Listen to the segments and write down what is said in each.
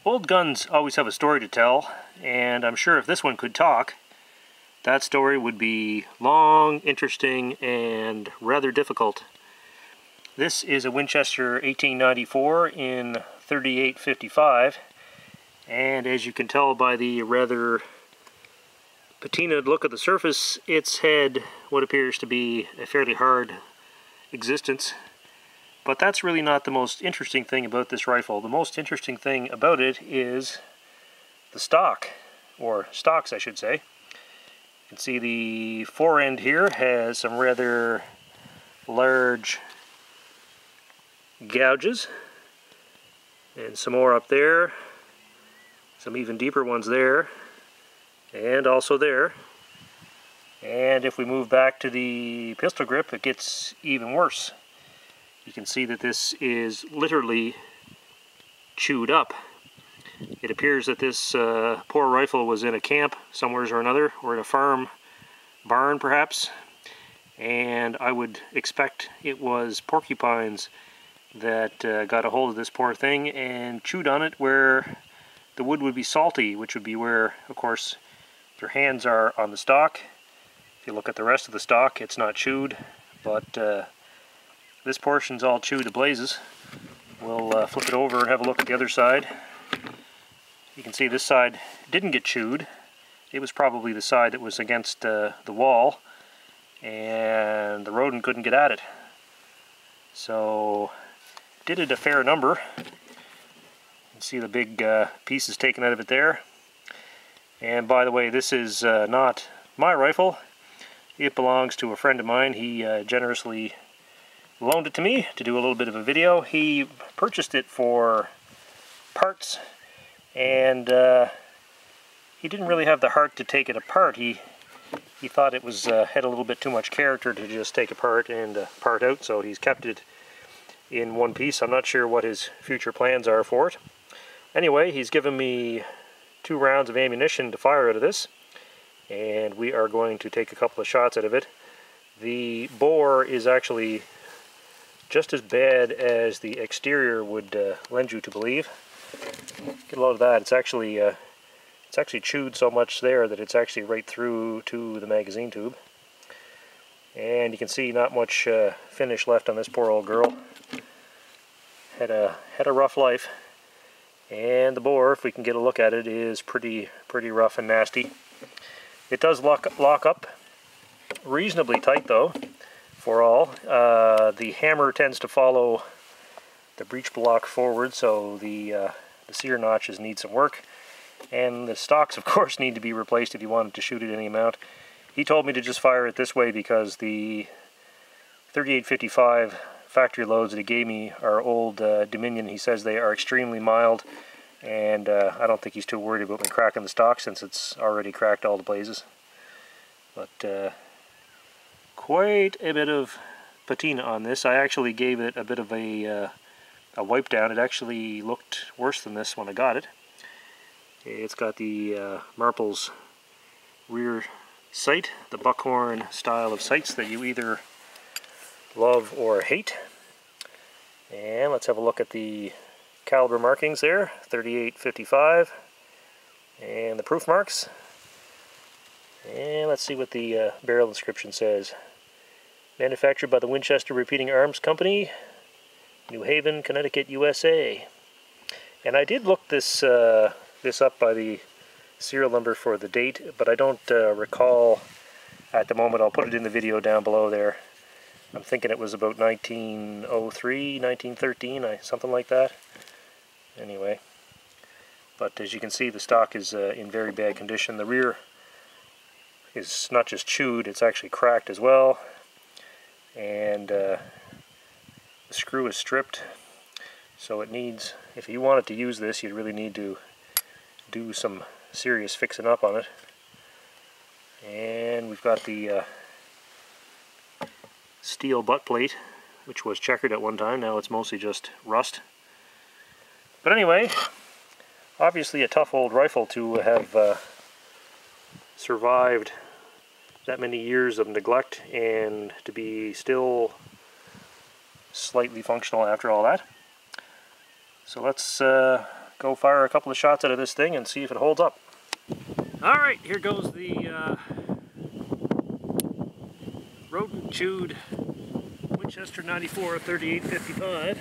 Old guns always have a story to tell, and I'm sure if this one could talk, that story would be long, interesting, and rather difficult. This is a Winchester 1894 in 38-55, and as you can tell by the rather patinaed look of the surface, it's had what appears to be a fairly hard existence. But that's really not the most interesting thing about this rifle. The most interesting thing about it is the stock, or stocks I should say. You can see the fore end here has some rather large gouges, and some more up there, some even deeper ones there, and also there. And if we move back to the pistol grip, it gets even worse. You can see that this is literally chewed up. It appears that this poor rifle was in a camp somewheres or another, or in a farm barn perhaps, and I would expect it was porcupines that got a hold of this poor thing and chewed on it where the wood would be salty, which would be where, of course, your hands are on the stock. If you look at the rest of the stock, it's not chewed, but this portion's all chewed to blazes. We'll flip it over and have a look at the other side. You can see this side didn't get chewed. It was probably the side that was against the wall, and the rodent couldn't get at it. So, did it a fair number. You can see the big pieces taken out of it there. And by the way, this is not my rifle. It belongs to a friend of mine. He generously loaned it to me to do a little bit of a video. He purchased it for parts, and he didn't really have the heart to take it apart. He thought it was had a little bit too much character to just take apart and part out, so he's kept it in one piece. I'm not sure what his future plans are for it. Anyway, he's given me 2 rounds of ammunition to fire out of this, and we are going to take a couple of shots out of it. The bore is actually just as bad as the exterior would lend you to believe. Get a load of that. It's actually chewed so much there that it's actually right through to the magazine tube. And you can see not much finish left on this poor old girl. Had a rough life. And the bore, if we can get a look at it, is pretty rough and nasty. It does lock up reasonably tight though. For all. The hammer tends to follow the breech block forward, so the sear notches need some work. And the stocks, of course, need to be replaced if you wanted to shoot it any amount. He told me to just fire it this way because the 38-55 factory loads that he gave me are old Dominion. He says they are extremely mild, and I don't think he's too worried about me cracking the stock since it's already cracked all the blazes. But quite a bit of patina on this. I actually gave it a bit of a wipe down. It actually looked worse than this when I got it. It's got the Marples rear sight, the buckhorn style of sights that you either love or hate. And let's have a look at the caliber markings there, 38-55, and the proof marks. And let's see what the barrel inscription says. Manufactured by the Winchester Repeating Arms Company, New Haven, Connecticut, USA. And I did look this up by the serial number for the date, but I don't recall at the moment. I'll put it in the video down below there. I'm thinking it was about 1903, 1913, something like that. Anyway, but as you can see, the stock is in very bad condition. The rear is not just chewed, it's actually cracked as well. And the screw is stripped, so it needs, if you wanted to use this, you'd really need to do some serious fixing up on it. And we've got the steel butt plate, which was checkered at one time. Now it's mostly just rust. But anyway, obviously a tough old rifle to have survived that many years of neglect and to be still slightly functional after all that. So let's go go fire a couple of shots out of this thing and see if it holds up. Alright, here goes the rodent-chewed Winchester 94 3855.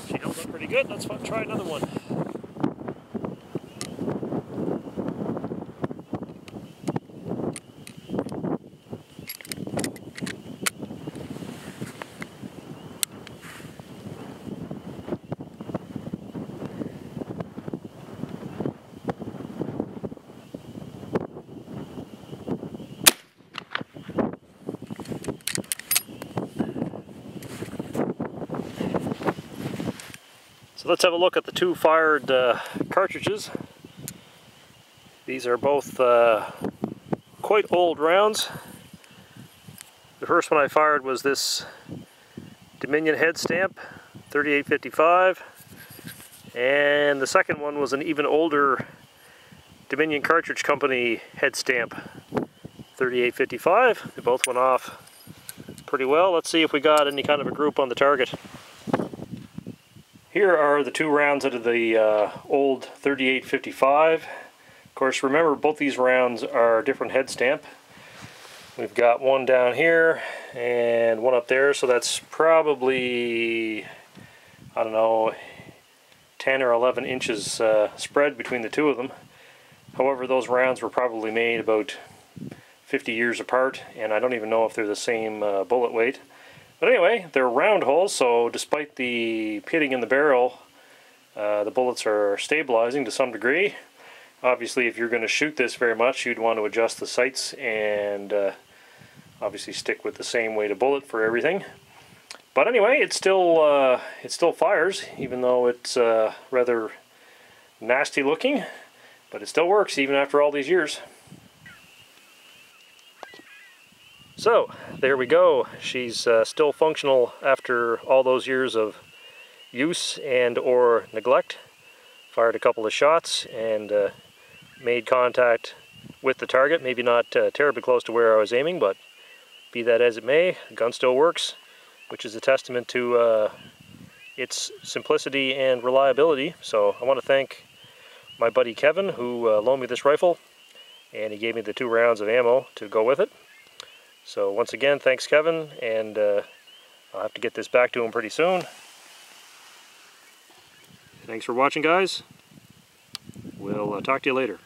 She held up pretty good. Let's try another one. So let's have a look at the two fired cartridges. These are both quite old rounds. The first one I fired was this Dominion head stamp, 3855, and the second one was an even older Dominion Cartridge Company head stamp, 3855. They both went off pretty well. Let's see if we got any kind of a group on the target. Here are the two rounds out of the old 3855. Of course, remember both these rounds are different head stamp. We've got one down here and one up there, so that's probably, I don't know, 10 or 11 inches spread between the two of them. However, those rounds were probably made about 50 years apart, and I don't even know if they're the same bullet weight. But anyway, they're round holes, so despite the pitting in the barrel, the bullets are stabilizing to some degree. Obviously, if you're going to shoot this very much, you'd want to adjust the sights and obviously stick with the same weight of bullet for everything. But anyway, it still fires, even though it's rather nasty looking. But it still works even after all these years. So, there we go. She's still functional after all those years of use and or neglect. Fired a couple of shots and made contact with the target. Maybe not terribly close to where I was aiming, but be that as it may, the gun still works, which is a testament to its simplicity and reliability. So I want to thank my buddy Kevin, who loaned me this rifle, and he gave me the 2 rounds of ammo to go with it. So once again, thanks Kevin, and I'll have to get this back to him pretty soon. Thanks for watching, guys. We'll talk to you later.